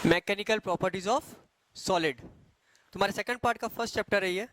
Mechanical properties of solid तुम्हारे second part का first chapter है ये।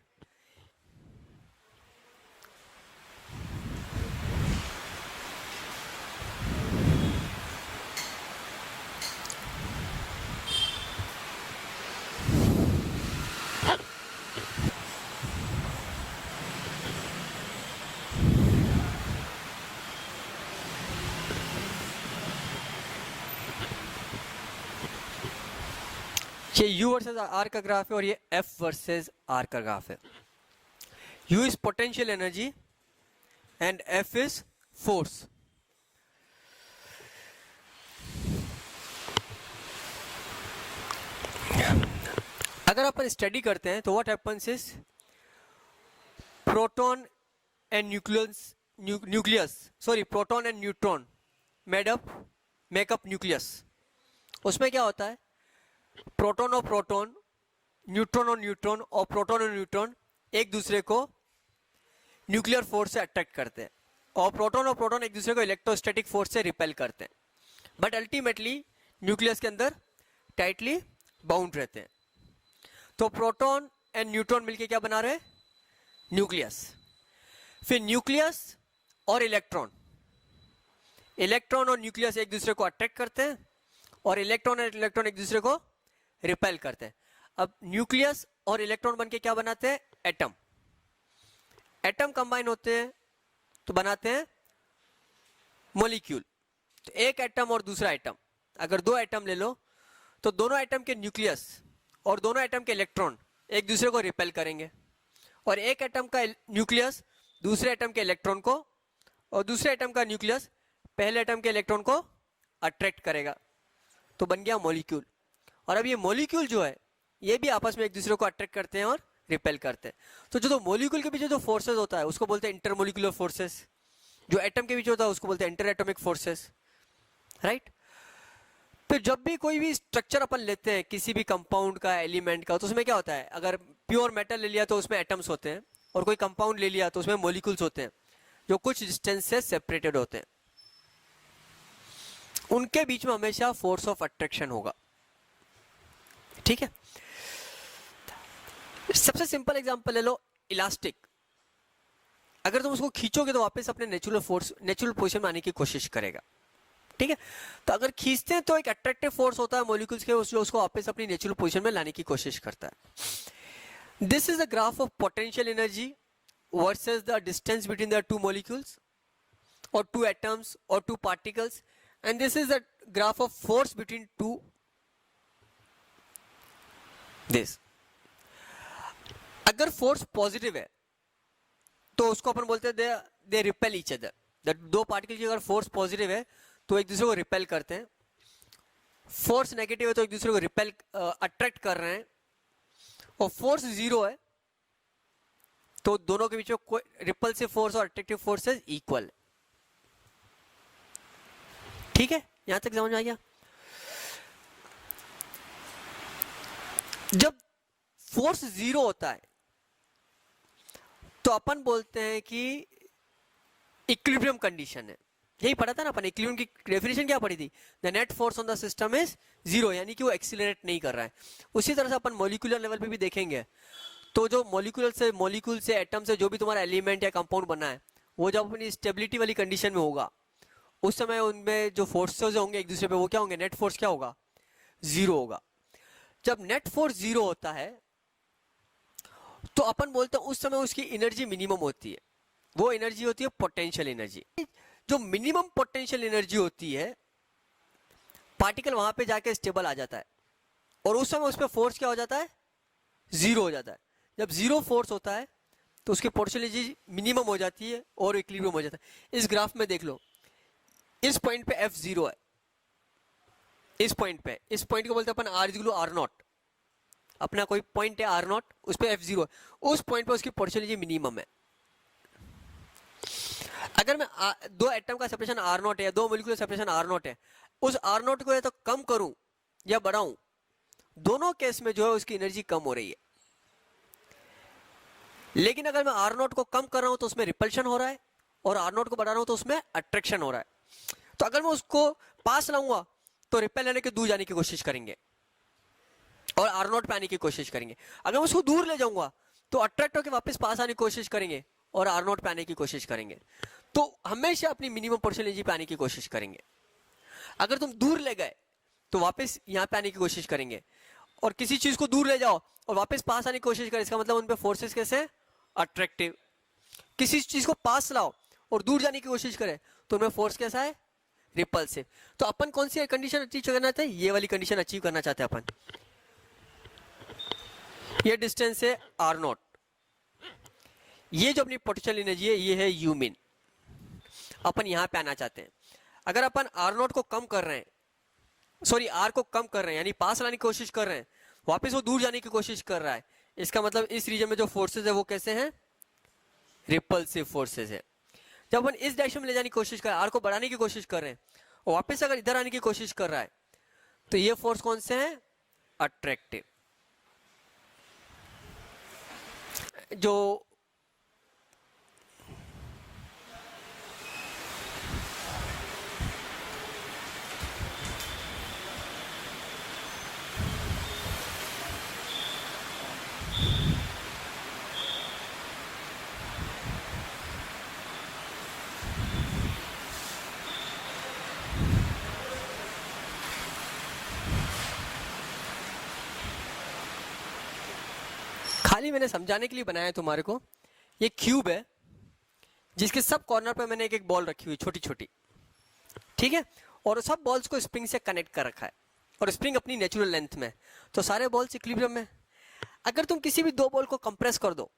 ये U वर्सेस R का ग्राफ है और ये F वर्सेस R का ग्राफ है। U is potential energy and F is force. अगर अपन स्टडी करते हैं तो what happens is proton and proton and neutron makeup nucleus. उसमें क्या होता है, प्रोटॉन और प्रोटॉन, न्यूट्रॉन और न्यूट्रॉन और प्रोटॉन और न्यूट्रॉन एक दूसरे को न्यूक्लियर फोर्स से अट्रैक्ट करते हैं और प्रोटॉन एक दूसरे को इलेक्ट्रोस्टैटिक फोर्स से रिपेल करते हैं, बट अल्टीमेटली न्यूक्लियस के अंदर टाइटली बाउंड रहते हैं। तो प्रोटॉन एंड न्यूट्रॉन मिलके क्या बना रहे हैं, न्यूक्लियस। फिर न्यूक्लियस और इलेक्ट्रॉन और न्यूक्लियस एक दूसरे को अट्रैक्ट करते हैं और इलेक्ट्रॉन एक दूसरे को रिपेल करते हैं। अब न्यूक्लियस और इलेक्ट्रॉन बनके क्या बनाते हैं, एटम कंबाइन होते हैं तो बनाते हैं मॉलिक्यूल। तो एक एटम और दूसरा एटम, अगर दो एटम ले लो तो दोनों एटम के न्यूक्लियस और दोनों एटम के इलेक्ट्रॉन एक दूसरे को रिपेल करेंगे और एक एटम का न्यूक्लियस दूसरे एटम के इलेक्ट्रॉन को और दूसरे एटम का न्यूक्लियस पहले एटम के इलेक्ट्रॉन को अट्रैक्ट करेगा, तो बन गया मॉलिक्यूल। और अब ये मॉलिक्यूल जो है ये भी आपस में एक दूसरे को अट्रैक्ट करते हैं और रिपेल करते हैं। तो जो मॉलिक्यूल के पीछे जो फोर्सेस होता है उसको बोलते हैं इंटरमोलिकुलर फोर्सेस, जो एटम के पीछे होता है उसको बोलते हैं इंटर एटॉमिक फोर्सेस, राइट। तो जब भी कोई भी स्ट्रक्चर अपन लेते हैं किसी भी कंपाउंड का, एलिमेंट का, तो उसमें क्या होता है, अगर प्योर मेटल ले लिया तो उसमें एटम्स होते हैं और कोई कंपाउंड ले लिया तो उसमें मॉलिक्यूल्स होते हैं जो कुछ डिस्टेंस से सेपरेटेड होते हैं। उनके बीच में हमेशा फोर्स ऑफ अट्रैक्शन होगा, ठीक है। सबसे सिंपल एग्जांपल ले लो, इलास्टिक। अगर तुम उसको खींचोगे तो वापस अपने नेचुरल पोजीशन में आने की कोशिश करेगा, ठीक है। तो अगर खींचते हैं तो एक अट्रैक्टिव फोर्स होता है मॉलिक्यूल्स के, जो उसको वापस अपनी नेचुरल पोजीशन में लाने की कोशिश करता है। This is the graph of potential energy versus the distance between the two molecules or two atoms or two particles, and this is the graph of force between two this। अगर force positive है तो उसको अपन बोलते हैं they repel each other. दो particle की अगर force positive है तो एक दूसरे को रिपेल करते हैं, फोर्स नेगेटिव है तो एक दूसरे को रिपेल अट्रैक्ट कर रहे हैं, और फोर्स जीरो है तो दोनों के बीच में कोई रिपल्सिव फोर्स और अट्रैक्टिव फोर्सेस इक्वल है, ठीक है। यहां तक समझ में आ गया। जब फोर्स जीरो होता है तो अपन बोलते हैं कि इक्विलिब्रियम कंडीशन है। यही पढ़ा था ना अपन, इक्विलिब्रियम की डेफिनेशन क्या पढ़ी थी, the net force on the system is zero, यानी कि वो एक्सीलरेट नहीं कर रहा है। उसी तरह से अपन मॉलिक्यूलर लेवल पे भी देखेंगे तो जो मॉलिक्यूल से एटम से जो भी तुम्हारा एलिमेंट या कंपाउंड बना है वो जब अपनी स्टेबिलिटी वाली कंडीशन में होगा उस समय उनमें जो फोर्सेस होंगे एक दूसरे पे वो क्या होंगे, नेट फोर्स क्या होगा, जीरो होगा। जब नेट फोर्स जीरो होता है तो अपन बोलते हैं उस समय उसकी एनर्जी मिनिमम होती है। वो एनर्जी होती है पोटेंशियल एनर्जी। जो मिनिमम पोटेंशियल एनर्जी होती है, पार्टिकल वहां पे जाके स्टेबल आ जाता है और उस समय उस पर फोर्स क्या हो जाता है, जीरो हो जाता है। जब जीरो फोर्स होता है तो उसकी पोटेंशियल एनर्जी मिनिमम हो जाती है और इक्विलिब्रियम हो जाता है। इस ग्राफ में देख लो, इस पॉइंट पे F जीरो है, इस पॉइंट को बोलते हैं अपन R0, अपना कोई पॉइंट है R0, उस पे F जीरो है, उस पॉइंट पे उसकी पोटेंशियल एनर्जी मिनिमम है। अगर मैं दो एटम का सेपरेशन R0 है, दो मॉलिक्यूल सेपरेशन R0 है, उस R0 को या तो कम करूं या बढ़ाऊं, दोनों केस में जो है उसकी एनर्जी कम हो रही है। लेकिन अगर मैं R0 को कम कर रहा हूं तो उसमें रिपल्शन हो रहा है और R0 को बढ़ा रहा हूं तो उसमें अट्रैक्शन हो रहा है। तो अगर मैं उसको पास लाऊंगा तो रिपेल लेने के दूर जाने की कोशिश करेंगे, और आर नॉट पे आने की कोशिश करेंगे। अगर मैं उसको दूर ले जाऊंगा तो अट्रैक्ट होकर वापस पास आने की कोशिश करेंगे और आर नॉट पे आने की कोशिश करेंगे। तो हमेशा अपनी मिनिमम पोटेंशियल एनर्जी पे आने की कोशिश करेंगे। अगर तुम दूर ले गए तो वापस यहाँ पे आने की कोशिश करेंगे, और किसी चीज को दूर ले जाओ और वापस पास आने की कोशिश करें, इसका मतलब उन पे फोर्सेस कैसे हैं? अट्रैक्टिव। किसी चीज को पास लाओ और दूर जाने की कोशिश करें तो उनमें फोर्स कैसा है? रिपल्सिव। तो अपन कौन सी कंडीशन अचीव करना चाहते हैं? ये वाली कंडीशन अचीव करना चाहते हैं अपन। ये डिस्टेंस है आर नॉट, ये जो अपनी पोटेंशियल एनर्जी है ये है यू मिन। अपन यहां पे आना चाहते हैं। अगर अपन आर नॉट को कम कर रहे हैं, सॉरी आर को कम कर रहे हैं, यानी पास लाने की कोशिश कर रहे हैं, वापस वो दूर जाने की कोशिश कर रहा है, इसका मतलब इस रीजन में जो फोर्सेस है वो कैसे हैं? रिपल्सिव फोर्सेस है। जब अपन इस डायरेक्शन में ले जाने की कोशिश कर रहे हैं, आर को बढ़ाने की कोशिश कर रहे हैं, और वापस अगर इधर आने की कोशिश कर रहा है, तो ये फोर्स कौन से हैं? अट्रैक्टिव। जो खाली मैंने समझाने के लिए बनाया है तुम्हारे को। ये क्यूब है जिसके सब कॉर्नर पे मैंने एक एक बॉल रखी हुई छोटी छोटी, ठीक है, और सब बॉल्स को स्प्रिंग से कनेक्ट कर रखा है, और स्प्रिंग अपनी नेचुरल लेंथ में, तो सारे बॉल्स इक्विलिब्रियम में। अगर तुम किसी भी दो बॉल को कंप्रेस कर दो,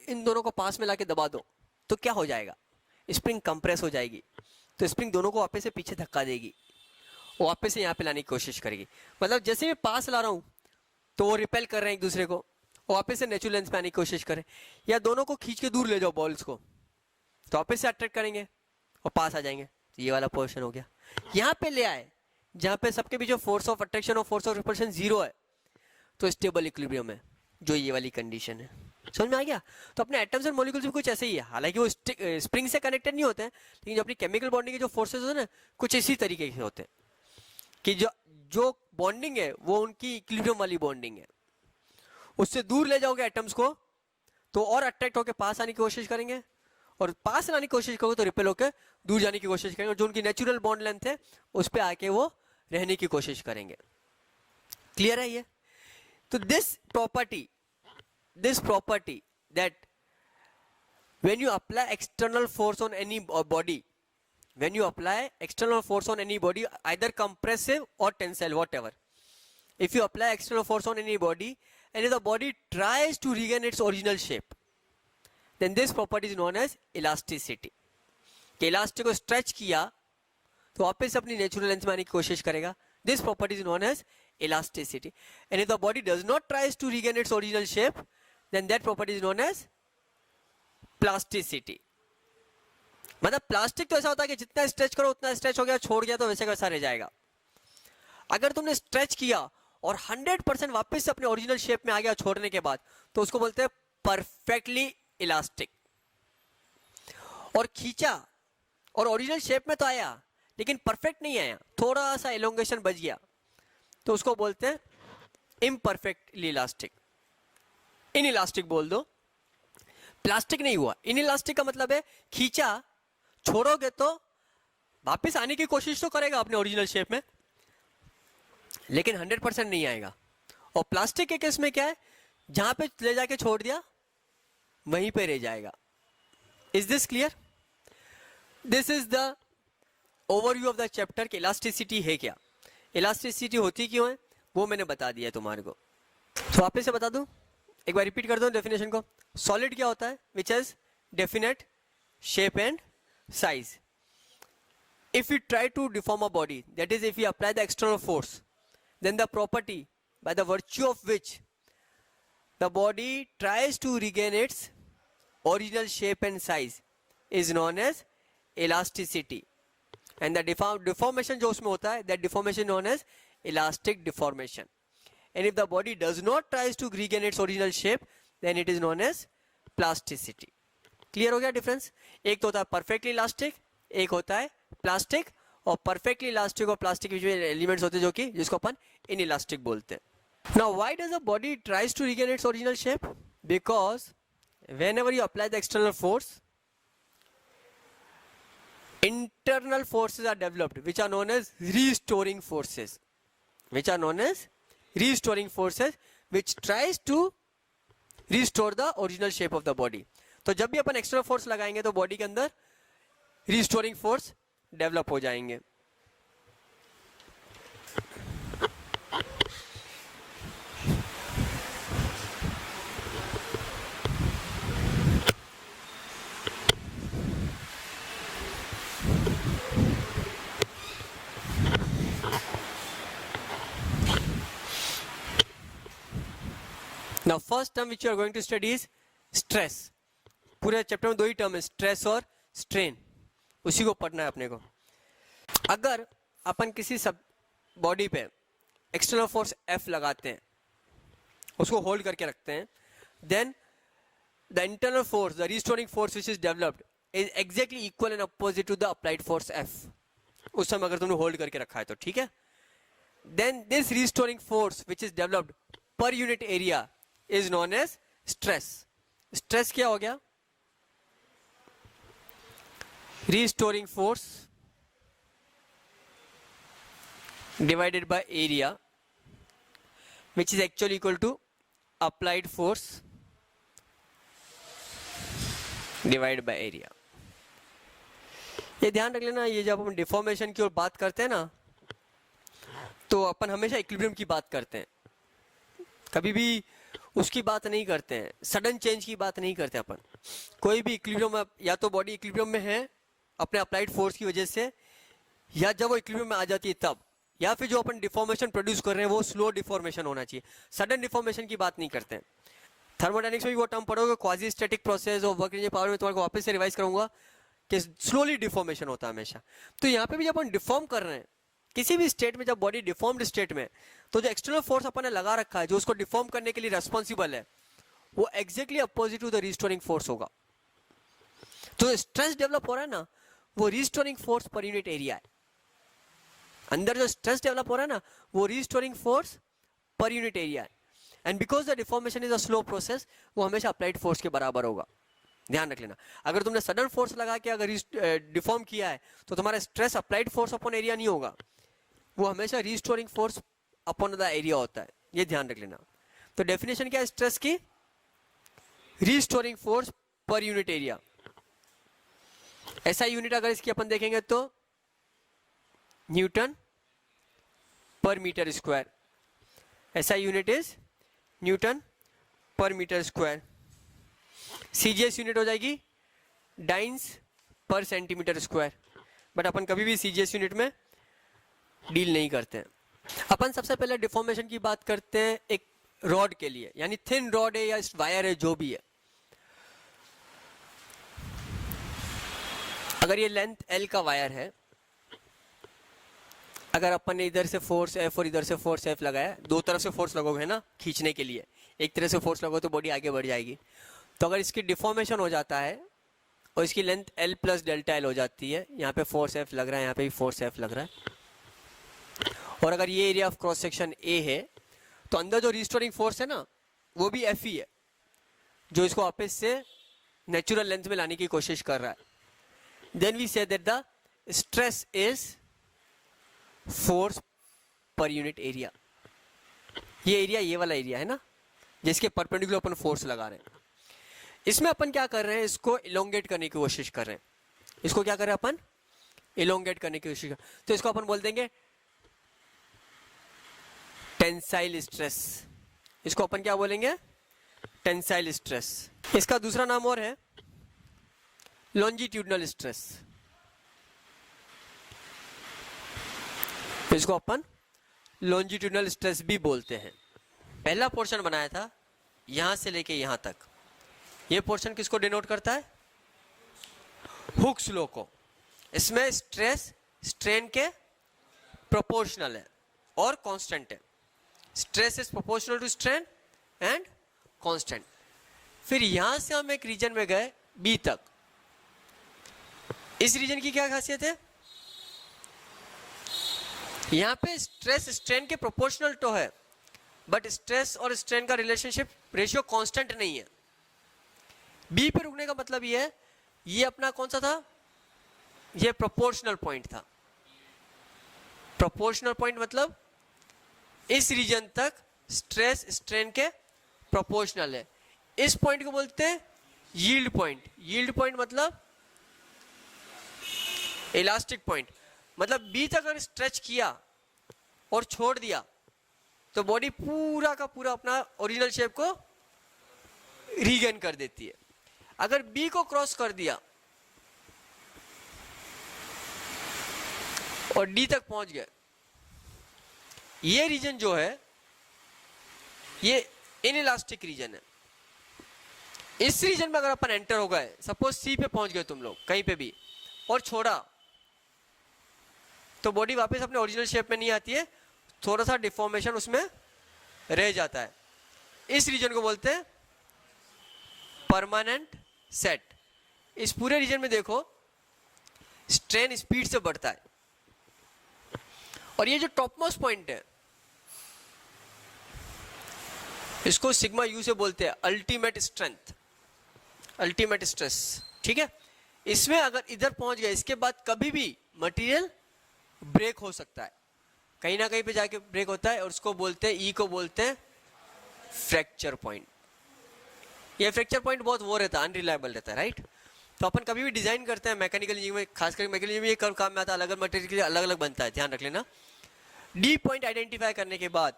इन दोनों को पास में लाके दबा दो, तो क्या हो जाएगा? स्प्रिंग कंप्रेस हो जाएगी, तो स्प्रिंग दोनों को वापस से पीछे धक्का देगी, वो वापस से यहाँ पे लाने की कोशिश करेगी। मतलब जैसे मैं पास ला रहा हूँ तो वो रिपेल कर रहे हैं एक दूसरे को, वापस से नेचुरल लेंथ पे आने की कोशिश करें, या दोनों को खींच के दूर ले जाओ बॉल्स को, तो वापस से अट्रैक्ट करेंगे और पास आ जाएंगे। तो ये वाला पोर्शन हो गया। यहाँ पे ले आए जहाँ पे सबके बीच फोर्स ऑफ अट्रैक्शन और फोर्स ऑफ रिपल्शन जीरो है, तो स्टेबल इक्विलिब्रियम है, जो ये वाली कंडीशन है। समझ में आ गया? तो अपने एटम्स एंड मॉलिक्यूल्स भी कुछ ऐसे ही है, हालांकि वो स्प्रिंग से कनेक्टेड नहीं होते हैं, लेकिन जो अपनी केमिकल बॉन्डिंग के जो फोर्सेस होते हैं ना, कुछ इसी तरीके के होते हैं कि जो बॉन्डिंग है वो उनकी इक्विलिब्रियम वाली बॉन्डिंग है। उससे दूर ले जाओगे एटम्स को तो और अट्रैक्ट होकर पास आने की कोशिश करेंगे, और पास लाने की कोशिश करोगे तो रिपेल होकर दूर जाने की कोशिश करेंगे, और जो उनकी नेचुरल बॉन्ड लेंथ है उस पर आके वो रहने की कोशिश करेंगे। क्लियर है ये? तो this property that when you apply external force on any body, either compressive or tensile, whatever, if you apply external force on any body and if the body tries to regain its original shape, then this property is known as elasticity. कि elastic को stretch किया तो वापस से अपनी natural length में आने की कोशिश करेगा. This property is known as elasticity. And if the body does not tries to regain its original shape, then that property is known as plasticity. मतलब प्लास्टिक तो ऐसा होता है कि जितना स्ट्रेच करो उतना स्ट्रेच हो गया, छोड़ गया तो वैसे वैसा रह जाएगा. अगर तुमने स्ट्रेच किया और 100% वापस से अपने ओरिजिनल शेप में आ गया छोड़ने के बाद, तो उसको बोलते हैं परफेक्टली इलास्टिक. और खींचा और ओरिजिनल शेप में तो आया लेकिन परफेक्ट नहीं आया, थोड़ा सा एलोंगेशन बच गया, तो उसको बोलते हैं इम्परफेक्टली इलास्टिक. इन इलास्टिक बोल दो. प्लास्टिक नहीं हुआ. इन इलास्टिक का मतलब है खींचा, छोड़ोगे तो वापस आने की कोशिश तो करेगा अपने ओरिजिनल शेप में, लेकिन 100% नहीं आएगा. और प्लास्टिक के केस में क्या है, जहां पे ले जाके छोड़ दिया वहीं पे रह जाएगा. Is this clear? This is the overview of the chapter कि इलास्टिसिटी है क्या, इलास्टिसिटी होती क्यों है, वो मैंने बता दिया तुम्हारे को. तो वापस से बता दूं, एक बार रिपीट कर दो डेफिनेशन को. सॉलिड क्या होता है? Which has definite shape and size. if we try to deform a body, that is if we apply the external force, then the property by the virtue of which the body tries to regain its original shape and size is known as elasticity. And the deformation जो उसमें होता है, that deformation known as elastic deformation. And if the body does not tries to regain its original shape, then it is known as plasticity. Clear हो गया difference? एक तो होता है परफेक्टली इलास्टिक, एक होता है प्लास्टिक. और परफेक्टली इलास्टिक और प्लास्टिक के बीच में एलिमेंट्स होते हैं जो कि जिसको अपन इन इलास्टिक बोलते हैं. Now, why does the body tries to regain its original shape? Because whenever you apply the external force, internal forces are developed, which are known as restoring forces, which tries to restore the original shape of the body. तो जब भी अपन external force लगाएंगे तो body के अंदर restoring force develop हो जाएंगे. Now first term which you are going to study is stress. पूरे चैप्टर में दो ही टर्म है, स्ट्रेस और स्ट्रेन, उसी को पढ़ना है अपने को. अगर अपन किसी सब बॉडी पे एक्सटर्नल फोर्स F लगाते हैं, उसको होल्ड करके रखते हैं, then the internal force, the restoring force which is developed is exactly equal and opposite to the applied force F. उस समय अगर तुमने होल्ड करके रखा है तो ठीक है. Then this restoring force which is developed per unit area is known as stress. Stress क्या हो गया? Restoring force divided by area, which is actually equal to applied force divided by area. ये ध्यान रख लेना, ये जब हम डिफॉर्मेशन की ओर बात करते हैं ना, तो अपन हमेशा इक्विलिब्रियम की बात करते हैं, कभी भी उसकी बात नहीं करते हैं, सडन चेंज की बात नहीं करते अपन. कोई भी इक्विलिब्रियम, या तो बॉडी इक्विलिब्रियम में है अपने अप्लाइड फोर्स की वजह से, या जब वो इक्विलिब्रियम में आ जाती है तब, या फिर जो अपन डिफॉर्मेशन प्रोड्यूस कर रहे हैं वो स्लो डिफॉर्मेशन होना चाहिए. सडन डिफॉर्मेशन की बात नहीं करते हैं. थर्मोडायनेमिक्स में भी वो टर्म पढ़ोगे, क्वाजी स्टैटिक प्रोसेस और वर्क रेंज पावर में तुम्हारे को वापस से रिवाइज करूंगा कि स्लोली डिफॉर्मेशन होता है हमेशा. तो यहाँ पे भी जब अपन डिफॉर्म कर रहे हैं किसी भी स्टेट में, जब बॉडी डिफॉर्म्ड स्टेट में, तो जो एक्सटर्नल फोर्स अपन ने लगा रखा है जो उसको डिफॉर्म करने के लिए रेस्पॉन्सिबल है, वो exactly opposite to the restoring force होगा. तो स्ट्रेस डेवलप हो रहा है ना, वो रिस्टोरिंग फोर्स पर यूनिट एरिया है. अंदर जो स्ट्रेस डेवलप हो रहा है ना, वो रिस्टोरिंग फोर्स पर यूनिट एरिया है. And because the deformation is a slow process, वो हमेशा अप्लाइड फोर्स के बराबर होगा. ध्यान रख लेना. अगर तुमने सडन फोर्स लगा के अगर डिफॉर्म किया है तो तुम्हारा stress applied force upon area नहीं होगा, वो हमेशा restoring force upon the area होता है. ये ध्यान रख लेना. तो डेफिनेशन क्या है स्ट्रेस की? रिस्टोरिंग फोर्स पर यूनिट एरिया. ऐसा यूनिट अगर इसकी अपन देखेंगे तो न्यूटन पर मीटर स्क्वायर. ऐसा यूनिट इज न्यूटन पर मीटर स्क्वायर. सीजीएस यूनिट हो जाएगी डाइंस पर सेंटीमीटर स्क्वायर. बट अपन कभी भी सीजीएस यूनिट में डील नहीं करते हैं. अपन सबसे पहले डिफॉर्मेशन की बात करते हैं एक रॉड के लिए, यानी थिन रॉड है या वायर है, जो भी है. अगर ये लेंथ L का वायर है, अगर अपन ने इधर से फोर्स F और इधर से फोर्स F लगाया, दो तरफ से फोर्स लगोगे है ना खींचने के लिए, एक तरह से फोर्स लगो तो बॉडी आगे बढ़ जाएगी. तो अगर इसकी डिफॉर्मेशन हो जाता है और इसकी length L plus delta L हो जाती है, यहाँ पे फोर्स F लग रहा है, यहाँ पे भी फोर्स F लग रहा है, और अगर ये area of cross section A है, तो अंदर जो रिस्टोरिंग फोर्स है ना, वो भी F ही है, जो इसको वापस से नेचुरल लेंथ में लाने की कोशिश कर रहा है. Then we say that the stress is force per unit area. ये एरिया, ये वाला एरिया है ना, जिसके परपेंडिकुलर अपन फोर्स लगा रहे हैं. इसमें अपन क्या कर रहे हैं, इसको इलोंगेट करने की कोशिश कर रहे हैं. इसको क्या कर रहे हैं अपन? इलोंगेट करने की कोशिश कर. तो इसको अपन बोल देंगे टेंसाइल स्ट्रेस. इसको अपन क्या बोलेंगे? Tensile stress. इसका दूसरा नाम और है लॉन्जिट्यूडनल स्ट्रेस. इसको अपन लॉन्जिट्यूडनल स्ट्रेस भी बोलते हैं. पहला पोर्शन बनाया था यहां से लेके यहां तक. ये पोर्शन किसको डिनोट करता है? हुक्स लॉ को. इसमें स्ट्रेस स्ट्रेन के प्रोपोर्शनल है और कांस्टेंट है. Stress is proportional to strain and constant. फिर यहां से हम एक रीजन में गए बी तक. इस रीजन की क्या खासियत है? यहां पे स्ट्रेस स्ट्रेन के प्रोपोर्शनल तो है, बट स्ट्रेस और स्ट्रेन का रिलेशनशिप रेशियो कांस्टेंट नहीं है। बी पे रुकने का मतलब ये है, ये अपना कौन सा था, ये प्रोपोर्शनल पॉइंट था। प्रोपोर्शनल पॉइंट मतलब इस रीजन तक स्ट्रेस स्ट्रेन के प्रोपोर्शनल है। इस पॉइंट को बोलते हैं यील्ड पॉइंट। यील्ड पॉइंट मतलब इलास्टिक पॉइंट, मतलब बी तक अगर स्ट्रेच किया और छोड़ दिया तो बॉडी पूरा का पूरा अपना ओरिजिनल शेप को रीगेन कर देती है। अगर बी को क्रॉस कर दिया और डी तक पहुंच गए, ये रीजन जो है ये इनइलास्टिक रीजन है। इस रीजन में अगर अपन एंटर हो गए, सपोज सी पे पहुंच गए तुम लोग कहीं पे भी और छोड़ा, तो बॉडी वापस अपने ओरिजिनल शेप में नहीं आती है, थोड़ा सा डिफॉर्मेशन उसमें रह जाता है। इस रीजन को बोलते हैं परमानेंट सेट। इस पूरे रीजन में देखो स्ट्रेन स्पीड से बढ़ता है, और ये जो टॉप मोस्ट पॉइंट है इसको सिग्मा यू से बोलते हैं अल्टीमेट स्ट्रेंथ, अल्टीमेट स्ट्रेस। ठीक है, इसमें अगर इधर पहुंच गए, इसके बाद कभी भी मटेरियल ब्रेक हो सकता है, कहीं ना कहीं पे जाके ब्रेक होता है, और उसको बोलते हैं, ई को बोलते हैं फ्रैक्चर पॉइंट। ये फ्रैक्चर पॉइंट बहुत वो रहता है, अनरिलायबल रहता है, राइट। तो अपन कभी भी डिजाइन करते हैं मैकेनिकल इंजीनियरिंग में, खासकर मैकेनिकल इंजीनियरिंग में ये कर्व काम में आता है, अलग अलग मटेरियल के लिए अलग अलग बनता है, ध्यान रख लेना। डी पॉइंट आइडेंटिफाई करने के बाद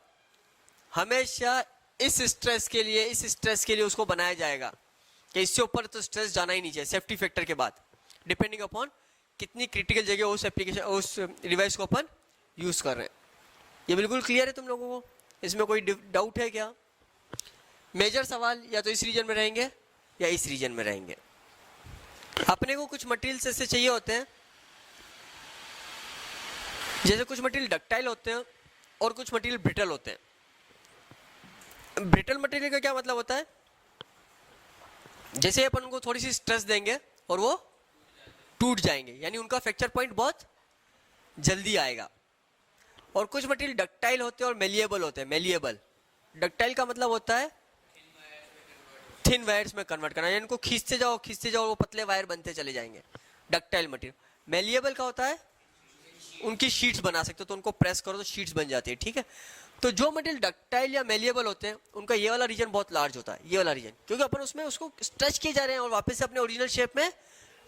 हमेशा इस स्ट्रेस के लिए उसको बनाया जाएगा कि इससे ऊपर तो स्ट्रेस जाना ही नहीं चाहिए, सेफ्टी फैक्टर के बाद, डिपेंडिंग अपॉन कितनी क्रिटिकल जगह उस एप्लीकेशन उस डिवाइस को अपन यूज कर रहे हैं। ये बिल्कुल क्लियर है तुम लोगों को, इसमें कोई डाउट है क्या? मेजर सवाल या तो इस रीजन में रहेंगे या इस रीजन में रहेंगे। अपने को कुछ मटेरियल्स ऐसे चाहिए होते हैं, जैसे कुछ मटेरियल डक्टाइल होते हैं और कुछ मटेरियल ब्रिटल होते हैं। ब्रिटल मटेरियल का क्या मतलब होता है, जैसे अपन उनको थोड़ी सी स्ट्रेस देंगे और वो टूट जाएंगे, यानी उनका फ्रैक्चर पॉइंट बहुत जल्दी आएगा। और कुछ मटेरियल डक्टाइल होते हैं और मेलिएबल होते हैं। मेलिएबल, डक्टाइल का मतलब होता है थिन वायर्स में कन्वर्ट करना, यानी इनको खींचते जाओ वो पतले वायर बनते चले जाएंगे, डक्टाइल मटेरियल। मेलिएबल का होता है उनकी शीट्स बना सकते हो, तो उनको प्रेस करो तो शीट्स बन जाती है। ठीक है, तो जो मटेरियल डक्टाइल या मेलिएबल होते हैं उनका ये वाला रीजन बहुत लार्ज होता है, ये वाला रीजन, क्योंकि अपन उसमें उसको स्ट्रेच किए जा रहे हैं और वापस से अपने ओरिजिनल शेप में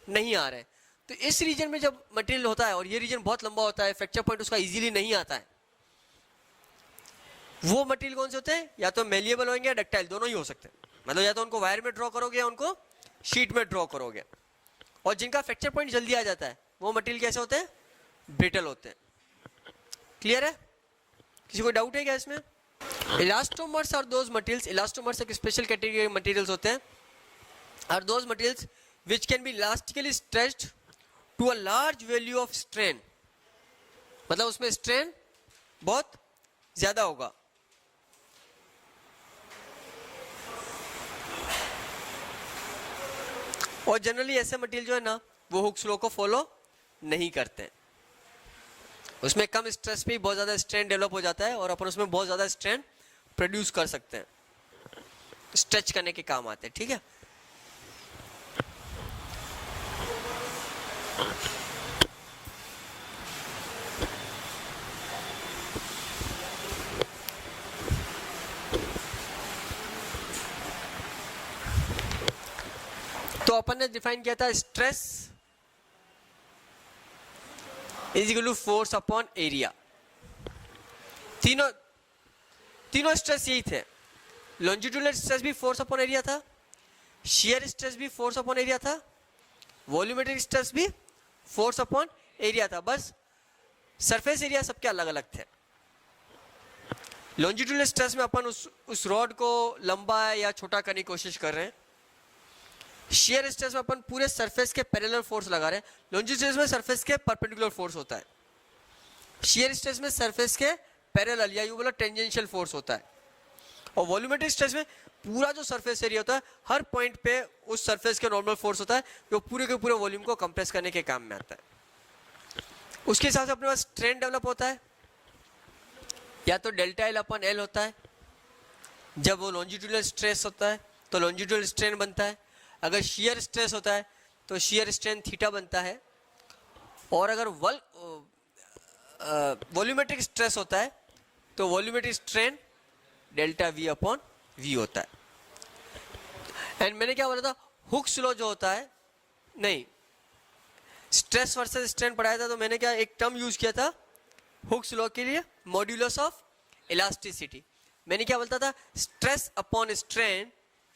नहीं आ रहे हैं। तो इस रीजन में जब मटेरियल होता है और ये रीजन बहुत लंबा होता है, फ्रैक्चर पॉइंट उसका इजीली नहीं आता है, वो मटेरियल कौन से होते हैं, या तो मेलिएबल होंगे या डक्टाइल, दोनों ही हो सकते हैं। मतलब या तो उनको वायर में ड्रॉ करोगे या उनको शीट में ड्रॉ करोगे। और जिनका फ्रैक्चर पॉइंट जल्दी आ जाता है वो मटेरियल कैसे होते हैं, ब्रिटल होते हैं। क्लियर है, किसी को डाउट है क्या इसमें? Elastomers are those materials, elastomers एक स्पेशल कैटेगरी के मटेरियल्स होते हैं, are those materials which can be elastically stretched to a large value of strain, मतलब उसमें स्ट्रेन बहुत ज्यादा होगा। और जनरली ऐसे मटेरियल जो है ना वो हुक्स लॉ को फॉलो नहीं करते हैं, उसमें कम स्ट्रेस पे बहुत ज्यादा स्ट्रेन डेवलप हो जाता है और अपन उसमें बहुत ज्यादा स्ट्रेन प्रोड्यूस कर सकते हैं, स्ट्रेच करने के काम आते हैं। ठीक है, तो अपन ने डिफाइन किया था stress is equal to force upon area. तीनों स्ट्रेस यही थे, लॉन्जिट्यूडनल स्ट्रेस भी फोर्स अपॉन एरिया था, शियर स्ट्रेस भी फोर्स अपॉन एरिया था, वॉल्यूमेट्रिक स्ट्रेस भी फोर्स अपॉन एरिया था, बस सरफेस एरिया सबके अलग अलग थे। लॉन्जिट्यूडनल स्ट्रेस में अपन उस रॉड को लंबा या छोटा करने की कोशिश कर रहे हैं, शियर स्ट्रेस में अपन पूरे सरफेस के पैरेलल फोर्स लगा रहे हैं, लॉन्जिट्यूडनल में सरफेस के परपेंडिकुलर फोर्स होता है, शियर स्ट्रेस में सरफेस के पैरेलल या यूं बोलो टेंजेंशियल फोर्स होता है, और वॉल्यूमेट्रिक स्ट्रेस में पूरा जो सरफेस एरिया होता है हर पॉइंट पे उस सरफेस के नॉर्मल फोर्स होता है जो पूरे के पूरे वॉल्यूम को कंप्रेस करने के काम में आता है। उसके हिसाब से अपने पास स्ट्रेन डेवलप होता है, या तो डेल्टा एल अपन एल होता है जब वो लॉन्जिट्यूडल स्ट्रेस होता है तो लॉन्जिट्यूडल स्ट्रेन बनता है, अगर शियर स्ट्रेस होता है तो शियर स्ट्रेन थीटा बनता है, और अगर वॉल्यूमेट्रिक स्ट्रेस होता है तो volumetric strain delta V upon V होता है। एंड मैंने क्या बोला था, हुक्स लॉ जो होता है, नहीं, स्ट्रेस वर्सेस स्ट्रेन पढ़ाया था, तो मैंने क्या एक टर्म यूज किया था हुक्स लॉ के लिए, मॉड्यूलस ऑफ इलास्टिसिटी। मैंने क्या बोलता था, stress upon strain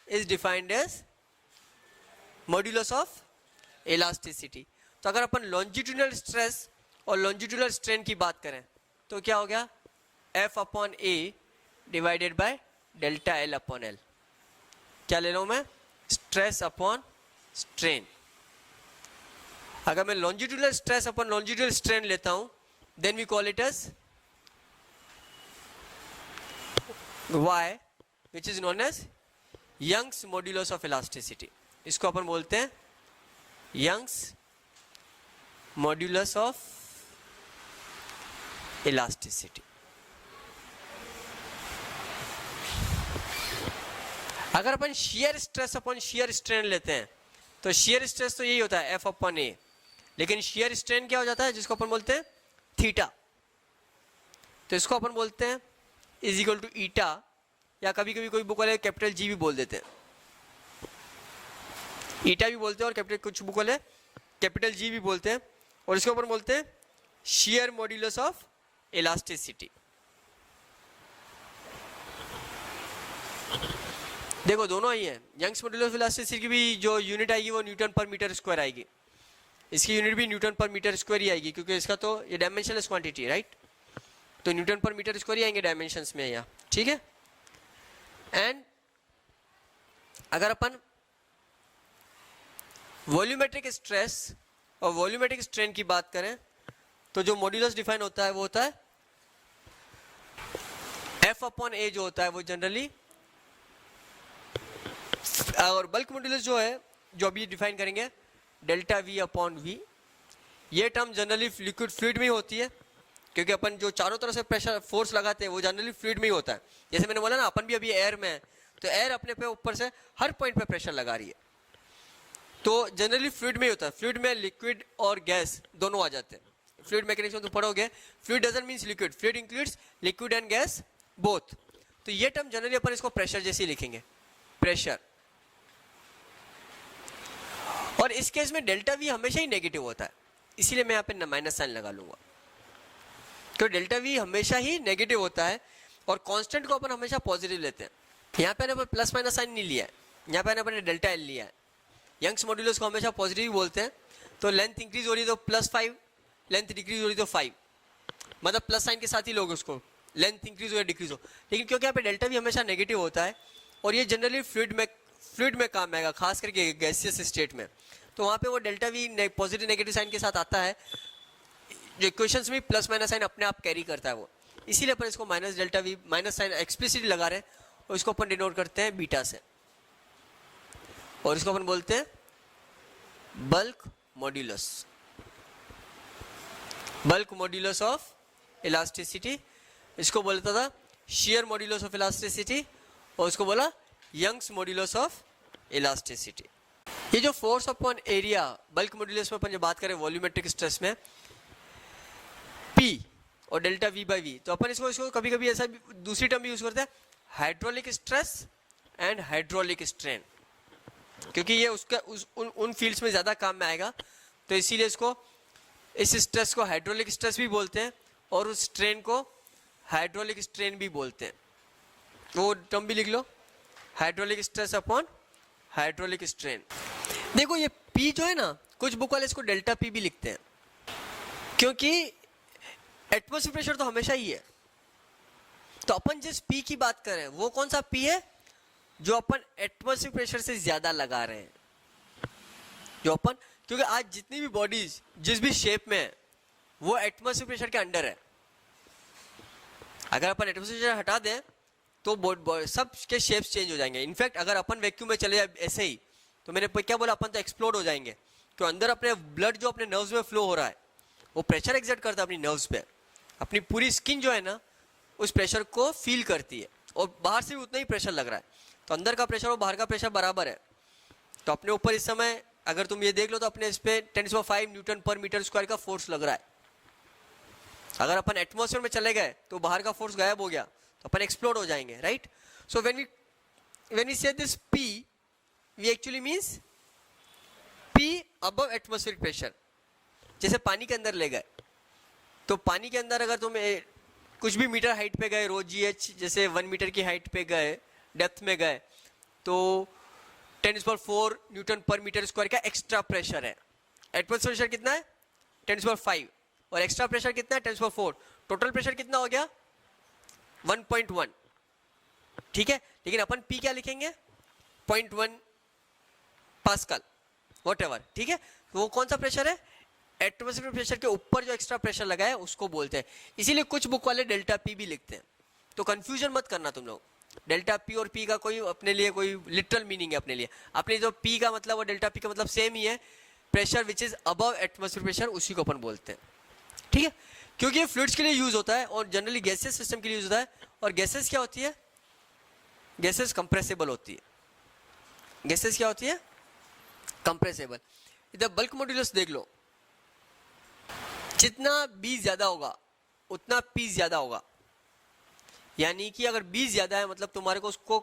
is defined as modulus of elasticity. तो अगर अपन लॉन्जिट्यूडनल स्ट्रेस और लॉन्जिट्यूडनल स्ट्रेन की बात करें तो क्या हो गया, F upon A divided by delta L upon L. क्या ले रहा हूं मैं, स्ट्रेस अपॉन स्ट्रेन। अगर मैं longitudinal stress upon longitudinal strain लेता हूं, then we call it as y, which is known as Young's modulus of elasticity। इसको अपन बोलते हैं Young's modulus of elasticity। अगर अपन shear stress upon shear strain लेते हैं तो shear stress तो यही होता है F अपॉन A, लेकिन shear strain क्या हो जाता है, जिसको अपन बोलते हैं थीटा। तो इसको अपन बोलते हैं इज इक्वल टू ईटा, या कभी कभी कोई बुक वाले कैपिटल जी भी बोल देते हैं, ईटा भी बोलते हैं, और कैपिटल कुछ बुक वाले कैपिटल जी भी बोलते हैं, और इसको अपन बोलते हैं शियर मॉड्यूलस ऑफ इलास्टिसिटी। देखो दोनों आई है, यंग्स मॉड्यूलस ऑफ इलास्टिसिटी की भी जो यूनिट आएगी वो न्यूटन पर मीटर स्क्वायर आएगी, इसकी यूनिट भी न्यूटन पर मीटर स्क्वायर ही आएगी, क्योंकि इसका तो ये डायमेंशनलेस क्वांटिटी है, राइट, तो न्यूटन पर मीटर स्क्वायर ही आएंगे डायमेंशंस में यहाँ, ठीक है। एंड अगर अपन वॉल्यूमेट्रिक स्ट्रेस और वॉल्यूमेट्रिक स्ट्रेन की बात करें तो जो मॉड्यूलस डिफाइन होता है वो होता है एफ अपॉन ए, जो होता है वो जनरली, और बल्क मॉड्यूलस जो है जो अभी डिफाइन करेंगे डेल्टा वी अपॉन वी। ये टर्म जनरली लिक्विड फ्लूइड में ही होती है, क्योंकि अपन जो चारों तरफ से प्रेशर फोर्स लगाते हैं वो जनरली फ्लूइड में ही होता है। जैसे मैंने बोला ना, अपन भी अभी एयर में है, तो एयर अपने पे ऊपर से हर पॉइंट पे प्रेशर लगा रही है, तो जनरली फ्लूइड में ही होता है। फ्लूइड में लिक्विड और गैस दोनों आ जाते हैं। फ्लूइड मैकेनिज्म तो पढ़ोगे, fluid doesn't means liquid, fluid includes liquid and gas both. तो ये टर्म जनरली अपन इसको प्रेशर जैसे ही लिखेंगे, प्रेशर। और इस केस में डेल्टा वी हमेशा ही नेगेटिव होता है, इसीलिए मैं यहाँ पे माइनस साइन लगा लूंगा, तो डेल्टा वी हमेशा ही नेगेटिव होता है, और कांस्टेंट को अपन हमेशा पॉजिटिव लेते हैं। यहाँ पे अपन प्लस माइनस साइन नहीं लिया है, यहाँ पे अपन डेल्टा एल लिया है। यंग्स मॉड्यूलस को हमेशा पॉजिटिव ही बोलते हैं, तो लेंथ इंक्रीज हो रही है तो +5, लेंथ डिक्रीज हो रही तो 5, मतलब प्लस साइन के साथ ही लोग उसको लेंथ इंक्रीज हो या डिक्रीज हो। लेकिन क्योंकि यहाँ पे डेल्टा वी हमेशा नेगेटिव होता है, और ये जनरली फ्लूइड में काम आएगा, खास करके गैसियस स्टेट में, तो वहाँ पे वो delta V positive negative sign के साथ आता है। जो इक्वेशंस में प्लस माइनस साइन अपने आप कैरी करता है वो, इसीलिए अपन इसको minus delta V minus sign explicitly लगा रहे हैं, और इसको अपन डिनोट करते हैं बीटा से, और इसको अपन बोलते हैं bulk modulus, bulk modulus of elasticity. इसको बोलता था शियर मॉड्यूलस ऑफ इलास्टिसिटी, और इसको बोला यंग्स मॉड्यूलस ऑफ इलास्टिसिटी। ये जो force upon area bulk modulus में अपन जो बात करें वॉल्यूमेट्रिक स्ट्रेस में, P और डेल्टा V बाई वी, तो अपन इसको कभी कभी ऐसा दूसरी टर्म भी यूज करते हैं, hydraulic stress and hydraulic strain, क्योंकि ये उसका उन फील्ड्स में ज़्यादा काम में आएगा, तो इसीलिए इसको इस स्ट्रेस को हाइड्रोलिक स्ट्रेस भी बोलते हैं, और उस स्ट्रेन को हाइड्रोलिक स्ट्रेन भी बोलते हैं। वो टर्म भी लिख लो, hydraulic stress upon hydraulic strain. देखो ये P जो है ना, कुछ बुक वाले इसको डेल्टा P भी लिखते हैं, क्योंकि एटमॉस्फेरिक प्रेशर तो हमेशा ही है, तो अपन जिस P की बात कर रहे हैं वो कौन सा P है, जो अपन एटमॉस्फेरिक प्रेशर से ज्यादा लगा रहे हैं, जो अपन, क्योंकि आज जितनी भी बॉडीज जिस भी शेप में है वो एटमॉस्फेरिक प्रेशर के अंडर है। अगर अपन एटमॉस्फेरिक प्रेशर हटा दें तो सब के शेप्स चेंज हो जाएंगे। इनफैक्ट अगर अपन वैक्यूम में चले जाए ऐसे ही, तो मैंने क्या बोला, अपन तो एक्सप्लोड हो जाएंगे, तो अंदर अपने ब्लड जो अपने नर्व्स में फ्लो हो रहा है वो प्रेशर एक्सर्ट करता है अपनी नर्व्स पे, अपनी पूरी स्किन जो है ना उस प्रेशर को फील करती है, और बाहर से भी उतना ही प्रेशर लग रहा है, तो अंदर का प्रेशर और बाहर का प्रेशर बराबर है। तो अपने ऊपर इस समय अगर तुम ये देख लो तो अपने इस पे 10⁵ न्यूटन पर मीटर स्क्वायर का फोर्स लग रहा है। अगर अपन एटमॉस्फेयर में चले गए तो बाहर का फोर्स गायब हो गया, तो अपन एक्सप्लोड हो जाएंगे, right. So when we say this P, we actually means P above atmospheric pressure. जैसे पानी के अंदर ले गए, तो पानी के अंदर अगर तुम कुछ भी मीटर हाइट पे गए, ρgh जैसे 1 मीटर की हाइट पे गए, डेप्थ में गए, तो 10⁴ न्यूटन पर मीटर स्क्वायर का एक्स्ट्रा प्रेशर है। एटमॉस्फेरिक प्रेशर कितना है 10⁵, और एक्स्ट्रा प्रेशर कितना है 10⁴। टोटल प्रेशर कितना हो गया 1.1, ठीक है। लेकिन अपन P क्या लिखेंगे 0.1 पास्कल, व्हाटएवर, ठीक है। वो कौन सा प्रेशर है, एटमॉस्फेरिक प्रेशर के ऊपर जो एक्स्ट्रा प्रेशर लगा है उसको बोलते हैं। इसीलिए कुछ बुक वाले डेल्टा P भी लिखते हैं, तो कंफ्यूजन मत करना तुम लोग। डेल्टा P और P का कोई अपने लिए कोई लिटरल मीनिंग है अपने लिए। अपने जो P का मतलब और डेल्टा P का मतलब सेम ही है, pressure which is above atmospheric pressure, उसी को अपन बोलते हैं, ठीक है। क्योंकि ये फ्लूइड्स के लिए यूज होता है और जनरली गैसेस सिस्टम के लिए यूज होता है। और गैसेस क्या होती है, गैसेस कंप्रेसिबल होती है। गैसेस क्या होती है कंप्रेसिबल। इधर बल्क मॉड्यूलस देख लो, जितना B ज्यादा होगा उतना P ज्यादा होगा। यानी कि अगर B ज्यादा है मतलब तुम्हारे को उसको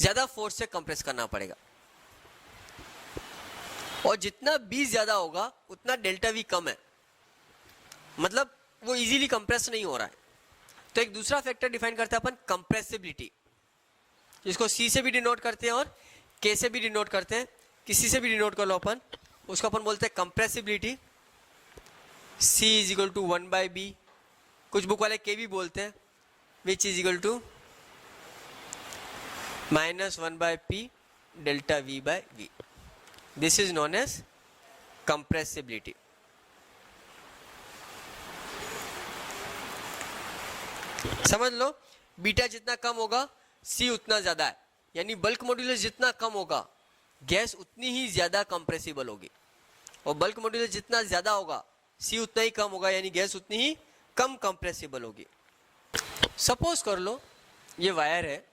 ज्यादा फोर्स से कंप्रेस करना पड़ेगा, और जितना B ज्यादा होगा उतना डेल्टा V कम है, मतलब वो इजीली कंप्रेस नहीं हो रहा है। तो एक दूसरा फैक्टर डिफाइन करते हैं अपन कंप्रेसिबिलिटी, जिसको C से भी डिनोट करते हैं और K से भी डिनोट करते हैं। किसी से भी डिनोट कर लो अपन, उसको अपन बोलते हैं कंप्रेसिबिलिटी। C = 1/B, कुछ बुक वाले K भी बोलते हैं, which is equal to -1/P delta V/V। This is known as compressibility. समझ लो, बीटा जितना कम होगा C उतना ज्यादा है, यानी बल्क मॉड्यूलस जितना कम होगा गैस उतनी ही ज्यादा कंप्रेसिबल होगी, और बल्क मॉड्यूलस जितना ज्यादा होगा C उतना ही कम होगा, यानी गैस उतनी ही कम कंप्रेसिबल होगी। सपोज कर लो ये वायर है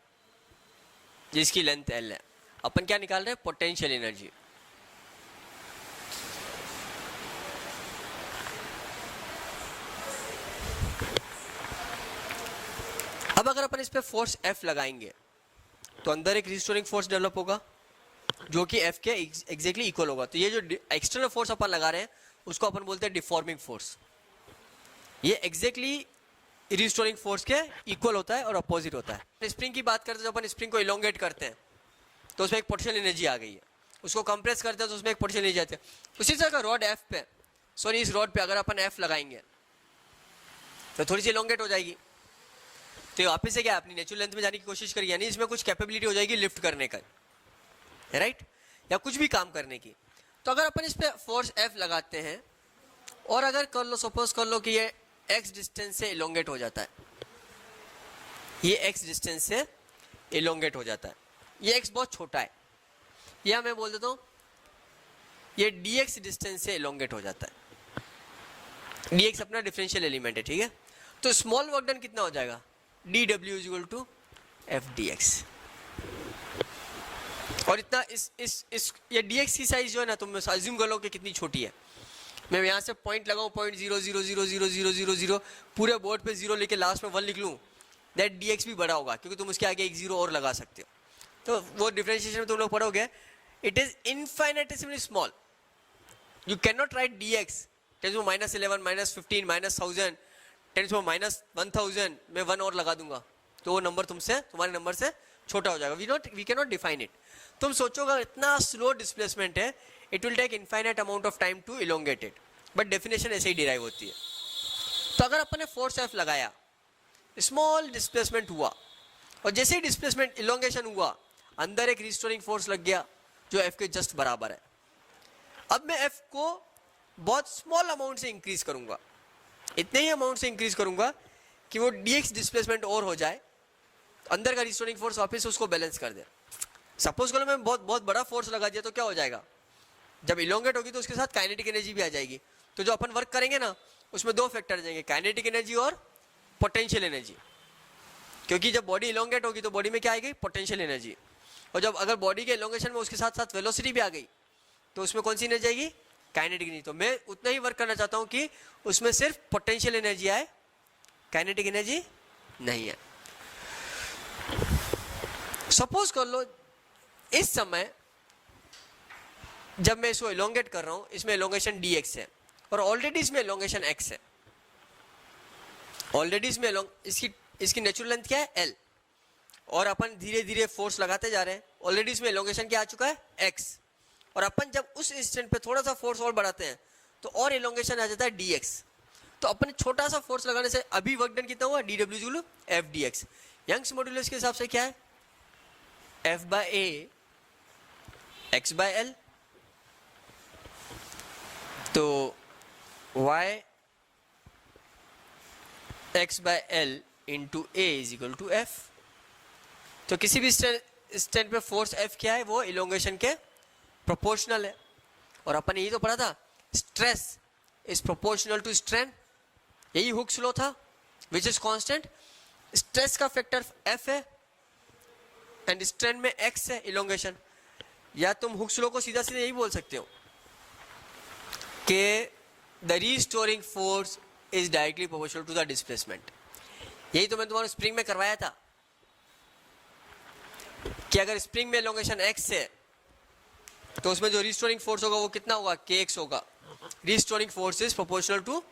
जिसकी लेंथ L है, अपन क्या निकाल रहे हैं पोटेंशियल एनर्जी। अब अगर अपन इस पे फोर्स F लगाएंगे तो अंदर एक रिस्टोरिंग फोर्स डेवलप होगा जो कि F के एग्जैक्टली इक्वल होगा। तो ये जो एक्सटर्नल फोर्स अपन लगा रहे हैं उसको अपन बोलते हैं डिफॉर्मिंग फोर्स। ये एग्जैक्टली रिस्टोरिंग फोर्स के इक्वल होता है और अपोजिट होता है। स्प्रिंग की बात करते हैं, जब अपन स्प्रिंग को इलोंगेट करते हैं तो उसमें एक पोटेंशियल एनर्जी आ गई है, उसको कंप्रेस करते हैं तो उसमें एक पोटेंशियल एनर्जी आती है। उसी तरह का रॉड F पे, सॉरी इस रॉड पे अगर अपन F लगाएंगे तो थोड़ी सी इलोंगेट हो जाएगी, तो वापस से क्या अपनी नेचुरल लेंथ में जाने की कोशिश करेगी, यानी इसमें कुछ कैपेबिलिटी हो जाएगी लिफ्ट करने का, राइट, या कुछ भी काम करने की। तो अगर अपन इस पे फोर्स F लगाते हैं और अगर कर लो सपोज कर लो कि ये x डिस्टेंस से इलोंगेट हो जाता है, ये x डिस्टेंस से इलोंगेट हो जाता है, ये x बहुत छोटा है, या मैं बोल देता हूं ये dx डिस्टेंस से इलोंगेट हो जाता है। dx अपना डिफरेंशियल एलिमेंट है, ठीक है। तो स्मॉल वर्क डन कितना हो जाएगा dw = f dx। और इतना इस ये dx की साइज जो है ना, तुम अज्यूम कर लो कि कितनी छोटी है। मैं यहाँ से पॉइंट लगाऊं 0.0000000 पूरे बोर्ड पे 0 लेके लास्ट में 1 लिख लूं, दैट dx भी बड़ा होगा क्योंकि तुम उसके आगे एक 0 और लगा सकते हो। तो वो डिफरेंशिएशन में तुम लोग पढ़ोगे, it is infinitesimally small, you can not write dx 10⁻11 -15 -1000 10⁻1000 मैं 1 और लगा दूंगा तो वो नंबर तुम्हारे नंबर से छोटा हो जाएगा। We can not define it. तुम सोचोगे इतना स्लो डिस्प्लेसमेंट है, it will take infinite amount of time to elongate it, but definition ऐसे ही डिराइव होती है। तो अगर अपन ने फोर्स F लगाया, स्मॉल डिस्प्लेसमेंट हुआ, और जैसे ही डिस्प्लेसमेंट इलोंगेशन हुआ अंदर एक रिस्टोरिंग फोर्स लग गया जो F के जस्ट बराबर है। अब मैं F को बहुत स्मॉल अमाउंट से इंक्रीज करूंगा, इतने ही अमाउंट से इंक्रीज करूंगा कि वो dx डिस्प्लेसमेंट और हो जाए, अंदर का रिस्टोरिंग फोर्स वापस उसको बैलेंस कर दे। सपोज करो मैं बहुत बड़ा फोर्स लगा दिया तो क्या हो जाएगा, जब इलोंगेट होगी तो उसके साथ काइनेटिक एनर्जी भी आ जाएगी। तो जो अपन वर्क करेंगे ना उसमें 2 फैक्टर आ जाएंगे, काइनेटिक एनर्जी और पोटेंशियल एनर्जी। क्योंकि जब बॉडी इलोंगेट होगी तो बॉडी में क्या आएगी, पोटेंशियल एनर्जी। और जब अगर बॉडी के इलोंगेशन में उसके साथ साथ वेलोसिटी भी आ गई तो उसमें कौन सी एनर्जी आएगी, काइनेटिक एनर्जी। तो मैं उतना ही वर्क करना चाहता हूँ कि उसमें सिर्फ पोटेंशियल एनर्जी आए, काइनेटिक एनर्जी नहीं है। सपोज कर लो इस समय जब मैं इसको इलोंगेट कर रहा हूं, इसमें इलोंगेशन dx है और ऑलरेडी इसमें इलोंगेशन x है। ऑलरेडी इसमें इसकी नेचुरल लेंथ क्या है, l, और अपन धीरे धीरे फोर्स लगाते जा रहे हैं। ऑलरेडी इसमें इलोंगेशन क्या आ चुका है, x, और अपन जब उस इंस्टेंट पे थोड़ा सा फोर्स और बढ़ाते हैं तो और इलोंगेशन आ जाता है dx। तो अपन छोटा सा फोर्स लगाने से अभी वर्क डन कितना हुआ, dw f dx। Young's modulus के हिसाब से क्या है, f by a x by l। तो y x by l into a is equal to f। तो किसी भी स्टैंड पे फोर्स f क्या है, वो इलोंगेशन के प्रोपोर्शनल है। और अपन यही तो पढ़ा था, stress is proportional to strain, यही हुक्स लॉ था, विच इज कांस्टेंट। स्ट्रेस का फैक्टर f है एंड स्ट्रेन में x है इलोंगेशन। या तुम हुक्स लॉ को सीधा सीधा यही बोल सकते हो कि the restoring force is directly proportional to the displacement. यही तो मैं तुम्हारे स्प्रिंग में करवाया था कि अगर स्प्रिंग में इलोंगेशन x है तो उसमें जो रीस्टोरिंग फोर्स होगा वो कितना होगा, kx होगा। Restoring force is proportional to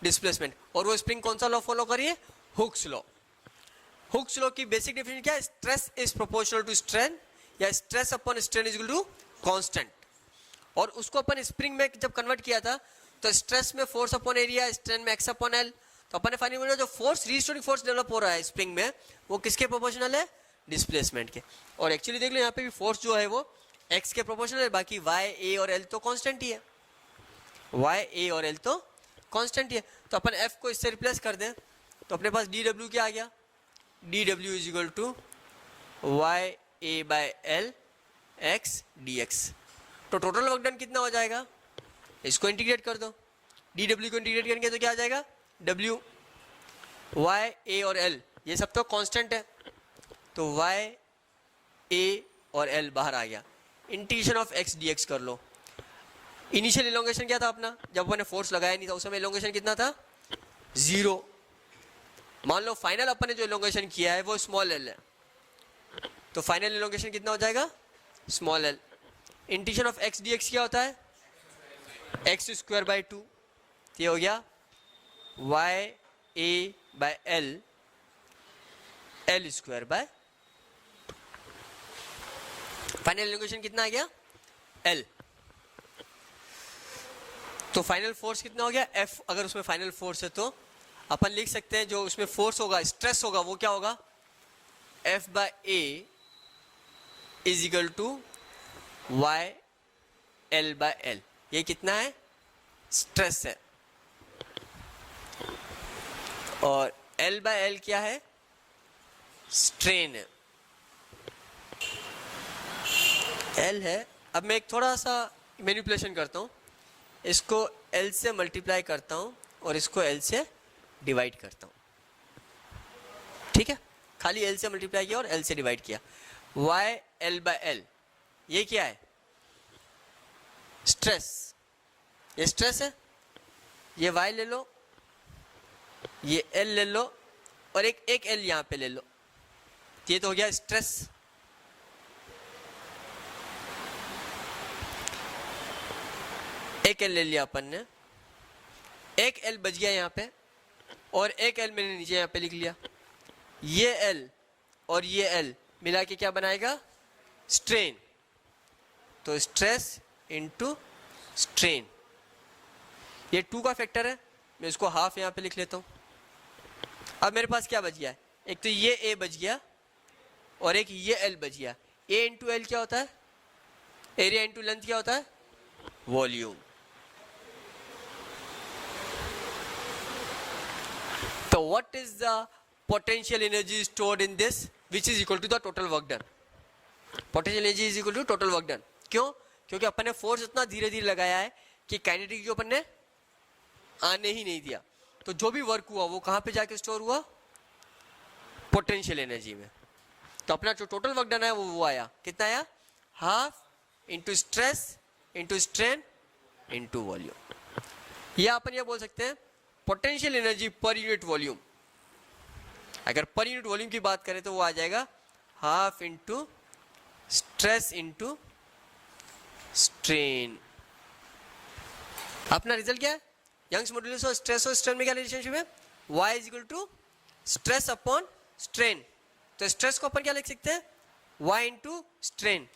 displacement. और वो स्प्रिंग कौन सा लॉ फॉलो करिए, हुक्स लॉ। हुक्स लॉ की बेसिक डेफिनेशन क्या है, stress is proportional to strain, या stress upon strain is equal to constant. और उसको अपन स्प्रिंग में जब कन्वर्ट किया था तो स्ट्रेस में फोर्स अपॉन एरिया, स्ट्रेन में x अपॉन l। तो अपन ने फाइनली बोला जो फोर्स रीस्टोरिंग फोर्स डेवलप हो रहा है स्प्रिंग में वो किसके प्रोपोर्शनल है, डिस्प्लेसमेंट के। और एक्चुअली देख लो यहाँ पे भी फोर्स जो है वो x के प्रोपोर्शनल है, बाकी y, a और l तो कांस्टेंट ही है। y, a और l तो कांस्टेंट ही है। तो अपन f को इससे रिप्लेस कर दें तो अपने पास dw क्या आ गया, dw is equal to y a by l x dx। तो टोटल वर्क डन कितना हो जाएगा, इसको इंटीग्रेट कर दो, dw को इंटीग्रेट करेंगे तो क्या आ जाएगा, w, y, a और l ये सब तो कांस्टेंट है। तो y, a और l बाहर आ गया। इंटीग्रेशन ऑफ x dx कर लो। इनिशियल इलोंगेशन क्या था अपना, जब अपन ने फोर्स लगाया नहीं था उस समय इलोंगेशन कितना था, 0। मान लो फाइनल अपन ने जो इलोंगेशन किया है वो स्मॉल l है, तो फाइनल इलोंगेशन कितना हो जाएगा, small l। Integration of x dx क्या होता है, x स्क्वायर बाई 2। ये हो गया y a by l l square by. Final elongation कितना आ गया, l। तो फाइनल फोर्स कितना हो गया, f। अगर उसमें फाइनल फोर्स है तो अपन लिख सकते हैं जो उसमें फोर्स होगा, स्ट्रेस होगा, वो क्या होगा, f by a is equal to y l by l। ये कितना है, स्ट्रेस है। और l बाय l क्या है, स्ट्रेन है, l है। अब मैं एक थोड़ा सा मैनिपुलेशन करता हूँ, इसको l से मल्टीप्लाई करता हूँ और इसको l से डिवाइड करता हूँ, ठीक है। खाली l से मल्टीप्लाई किया और l से डिवाइड किया। y l बाय l ये क्या है, स्ट्रेस, ये स्ट्रेस है। ये y ले लो, ये l ले लो और एक l यहाँ पे ले लो, ये तो हो गया स्ट्रेस। एक l ले लिया अपन ने, एक l बच गया यहाँ पे और एक l मैंने नीचे यहाँ पे लिख लिया। ये l और ये l मिला के क्या बनाएगा, स्ट्रेन। तो स्ट्रेस इनटू स्ट्रेन, ये 2 का फैक्टर है, मैं इसको हाफ यहाँ पे लिख लेता हूँ। अब मेरे पास क्या बच गया है, एक तो ये a बच गया और एक ये l बच गया। a इंटू l क्या होता है, एरिया इंटू लेंथ क्या होता है, वॉल्यूम। तो what is the potential energy stored in this, which is equal to the total work done. Potential energy is equal to total work done. क्यों, क्योंकि अपन ने फोर्स इतना धीरे धीरे लगाया है कि काइनेटिक जो अपन ने आने ही नहीं दिया। तो जो भी वर्क हुआ वो कहाँ पे जाके स्टोर हुआ, पोटेंशियल एनर्जी में। तो अपना जो टोटल वर्क डन है वो आया, कितना आया, half into stress into strain into volume. या अपन ये बोल सकते हैं potential energy per unit volume. अगर पर यूनिट वॉल्यूम की बात करें तो वो आ जाएगा half into stress into strain. अपना रिजल्ट क्या है, यंग्स मॉड्यूलस और स्ट्रेस और स्ट्रेन में क्या रिलेशनशिप है, y is equal to stress upon strain. तो स्ट्रेस को अपन क्या लिख सकते हैं, y इंटू स्ट्रेन।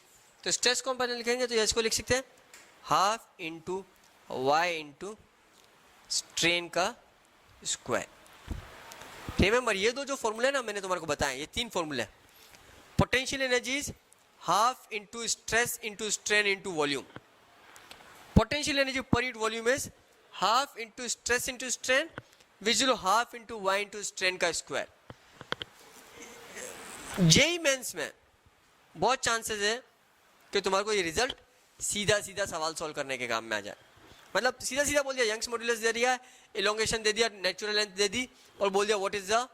तो स्ट्रेस को अपन लिखेंगे तो इसको लिख सकते हैं half into y into strain का स्क्वायर। रिमेंबर ये दो जो फॉर्मूले ना मैंने तुम्हारे को बताया, ये तीन फॉर्मूले, potential energies half into stress into strain into volume. Potential energy per unit volume is half into stress into strain which is half into Y into strain का स्क्वायर। जेई मेंस में बहुत चांसेस है कि तुम्हारे को ये result सीधा सीधा सवाल सॉल्व करने के काम में आ जाए। मतलब सीधा सीधा बोल दिया यंग्स मॉड्यूलस दे दिया, इलोंगेशन दे दिया, नेचुरल लेंथ दे दी और बोल दिया what is the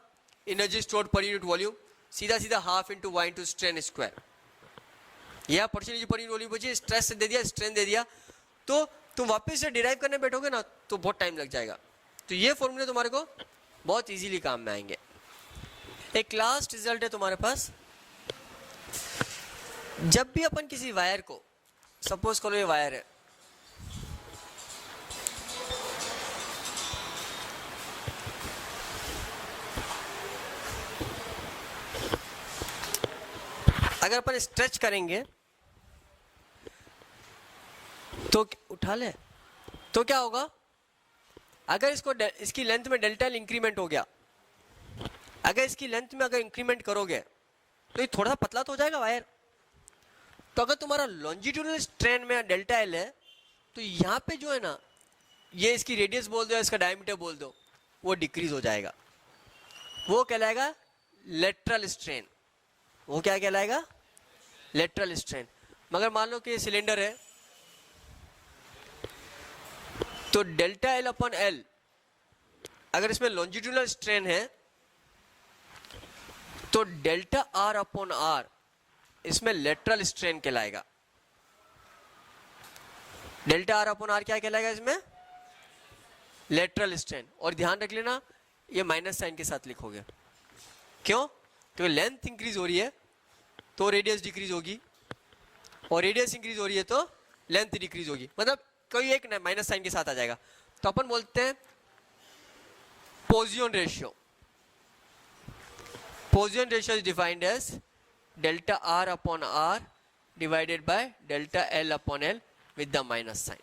energy stored per unit volume, सीधा सीधा half into Y into strain square. या परसेंटेज पर यूनिट वॉल्यूम पूछिए, स्ट्रेस दे दिया, स्ट्रेन दे दिया, तो तुम वापस से डिराइव करने बैठोगे ना तो बहुत टाइम लग जाएगा। तो ये फॉर्मूले तुम्हारे को बहुत इजीली काम में आएंगे। एक लास्ट रिजल्ट है तुम्हारे पास, जब भी अपन किसी वायर को, सपोज करो ये वायर है, अगर अपन स्ट्रेच करेंगे तो उठा ले तो क्या होगा, अगर इसको इसकी लेंथ में डेल्टा एल इंक्रीमेंट हो गया, अगर इसकी लेंथ में अगर इंक्रीमेंट करोगे तो ये थोड़ा सा पतला तो हो जाएगा वायर। तो अगर तुम्हारा लॉन्जिट्यूडनल स्ट्रेन में डेल्टा एल है तो यहाँ पे जो है ना, ये इसकी रेडियस बोल दो या इसका डायमीटर बोल दो, वो डिक्रीज हो जाएगा, वो कहलाएगा लेटरल स्ट्रेन। वो क्या कहलाएगा, लेटरल स्ट्रेन। मगर मान लो कि ये सिलेंडर है तो डेल्टा एल अपॉन एल, अगर इसमें लॉन्जिट्यूडनल स्ट्रेन है तो डेल्टा आर अपॉन आर इसमें लेटरल स्ट्रेन कहलाएगा। डेल्टा आर अपॉन आर क्या कहलाएगा इसमें, लेटरल स्ट्रेन। और ध्यान रख लेना ये माइनस साइन के साथ लिखोगे, क्यों, क्योंकि लेंथ इंक्रीज हो रही है तो रेडियस डिक्रीज होगी, और रेडियस इंक्रीज हो रही है तो लेंथ डिक्रीज होगी, मतलब कोई एक माइनस साइन के साथ आ जाएगा। तो अपन बोलते हैं Poisson ratio. Poisson ratio is defined as delta R upon R divided by delta L upon L with the minus sign.